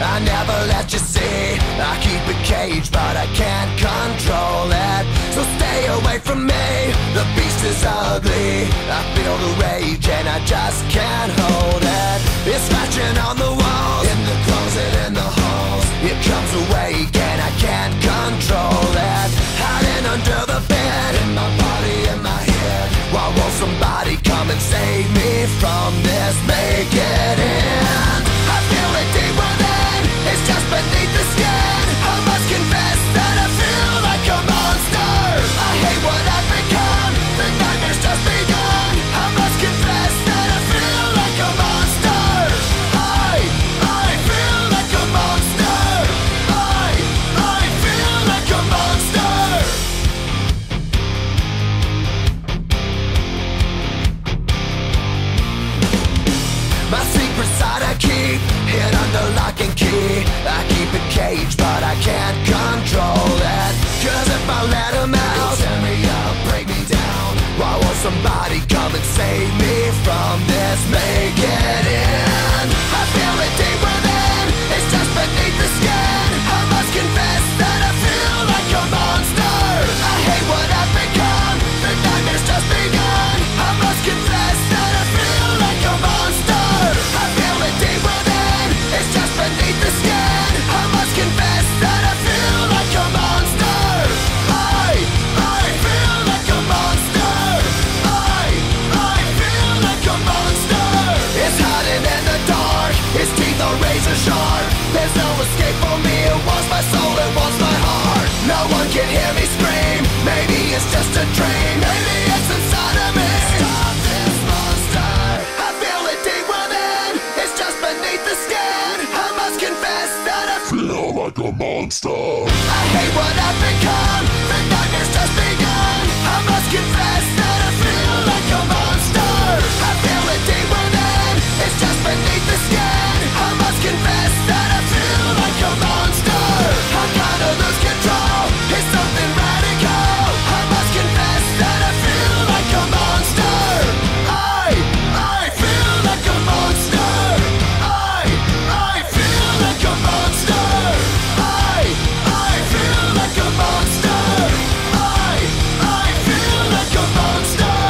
I never let you see. I keep it caged, but I can't control it. So stay away from me, the beast is ugly. I feel the rage and I just can't hold it. It's scratching on the walls, in the closet, in the halls. It comes awake and I can't control it. Hiding under the bed, in my body, in my head. Why won't somebody come and save me from this? Make it end. I feel it deep within, it's just beneath the skin. I must confess that I feel like a monster. I hate what I've become, the nightmare's just begun. I must confess that I feel like a monster. I feel like a monster. I feel like a monster. My secret side I keep hid under lock and key. I keep it caged, but I can't control it. Cause if I let him out, tear me up, break me down. Why won't somebody come and save me from this? Make it end. I feel it deep within, it's just beneath the skin. I must confess that I feel like a monster. I hate what I've become, the nightmare's just begun. I must confess that I feel like a monster. I feel it deep within, it's just beneath the skin. I must confess that I feel like a monster. I feel like a monster. I feel like a monster. It's hiding in the dark, its teeth are razor sharp. There's no escape for me, it wants my soul, it wants my heart. No one can hear me scream, maybe it's just a dream. Maybe it's inside of me. Stop this monster. I feel it deep within, it's just beneath the skin. I must confess that I feel like a monster. I hate what I've become, the nightmare's just begun. I must confess that I feel like a monster. I feel it deep within, it's just beneath the skin. I must confess that I feel like a monster. I gotta lose control, it's something radical. I must confess that I feel like a monster. I feel like a monster. I feel like a monster. I feel like a monster. I feel like a monster.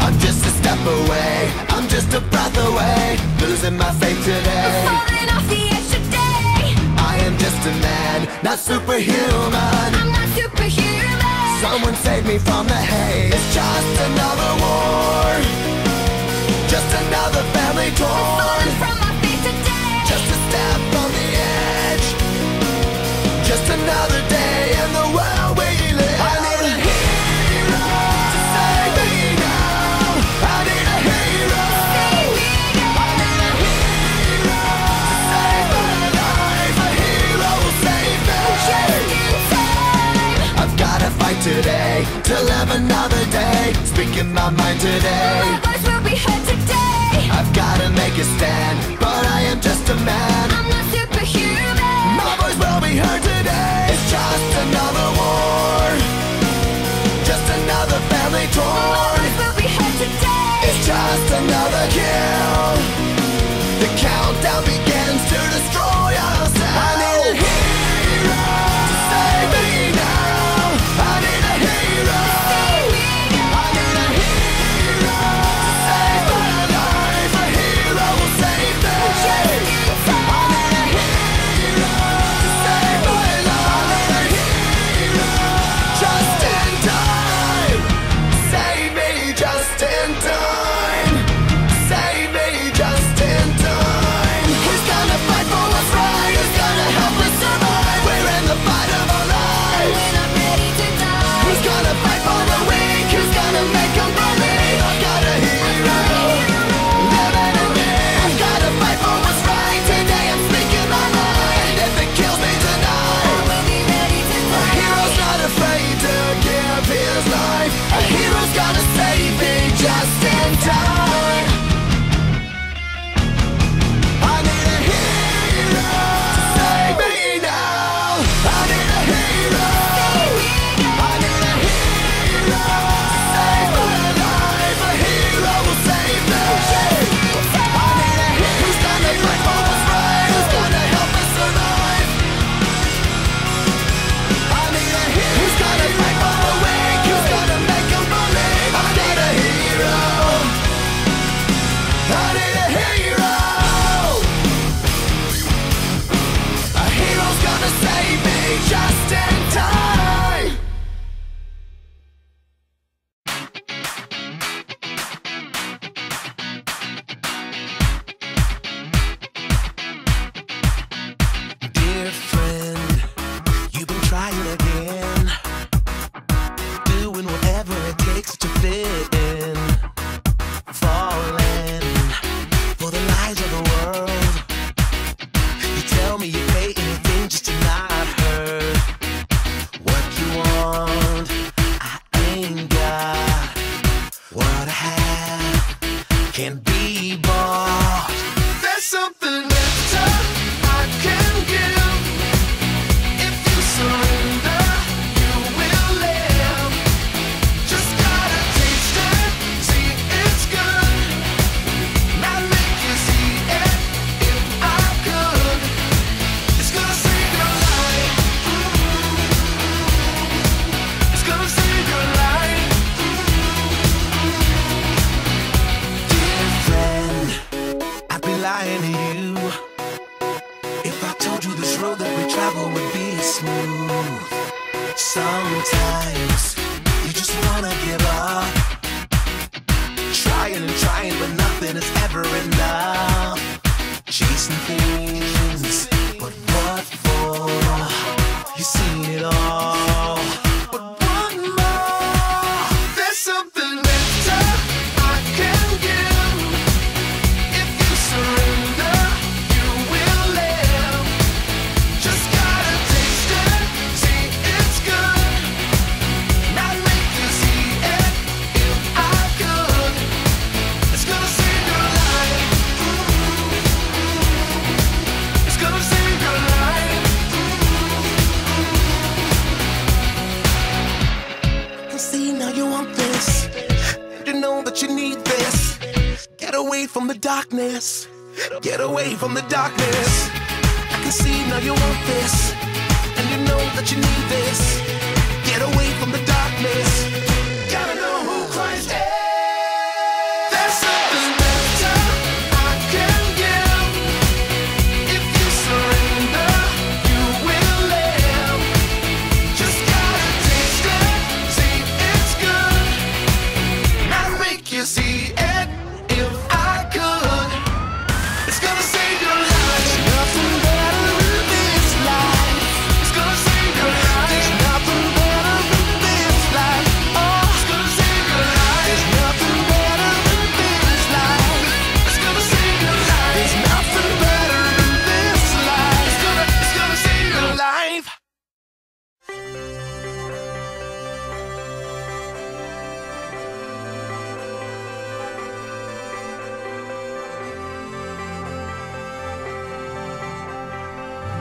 I'm just a step away, I'm just a breath away, losing my faith today. Falling off the edge today. I am just a man, not superhuman. I'm not superhuman. Someone save me from the haze. It's just another war, just another family torn. Falling from my feet today. Just a step on the edge, just another day in the world we live. I need a hero to save me now. I need a hero. Save me I need a hero to save my life. A hero will save me. just in time. I've gotta fight today to live another day. Speaking my mind today. My voice will be heard today. I've gotta make a stand, but I am just a man. I'm not superhuman. My voice will be heard today. It's just another war, just another family My torn. voice will be heard today. It's just another kill. The countdown begins to destroy ourselves. I need a hero to save me now. I need a hero. Save me I need a hero have can be bought. There's something better I can give. If you surrender, you will live. Just gotta taste it, see it's good. Not make you see it if I could. It's gonna save your life. It's gonna save your life. Dear friend, I'd be lying to you if I told you this road that we travel would be smooth. Sometimes you just wanna give up, trying and trying, but nothing is ever enough. Chasing things, but what for? You've seen it all, but one more. There's something better I can give. If you surrender, you will live. Just gotta taste it, see it's good. Not make you see it if I could. It's gonna save your life. It's gonna save your life. And see, now you want this. You know that you need this. Get away from the darkness. Get away from the darkness. I can see now you want this. And you know that you need this. Get away from the darkness. Gotta know who Christ is. There's something better I can give. If you surrender, you will live. Just gotta taste it, see it's good. Not make you see it if I could. It's gonna save your life. There's nothing better than this life. It's gonna save your life. There's nothing better than this life. Oh, it's gonna save your life. There's nothing better than this life. It's gonna save your life. There's nothing better than this life. It's gonna save your life.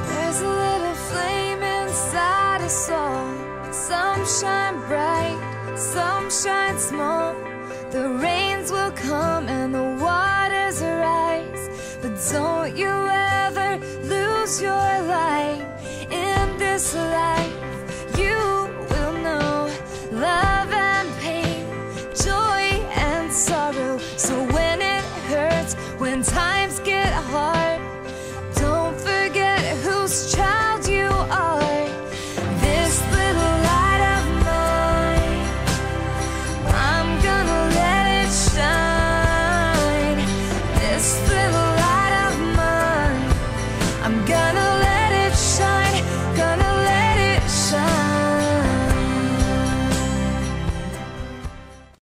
There's a little flame inside us all. Some shine bright, some shine small. The rain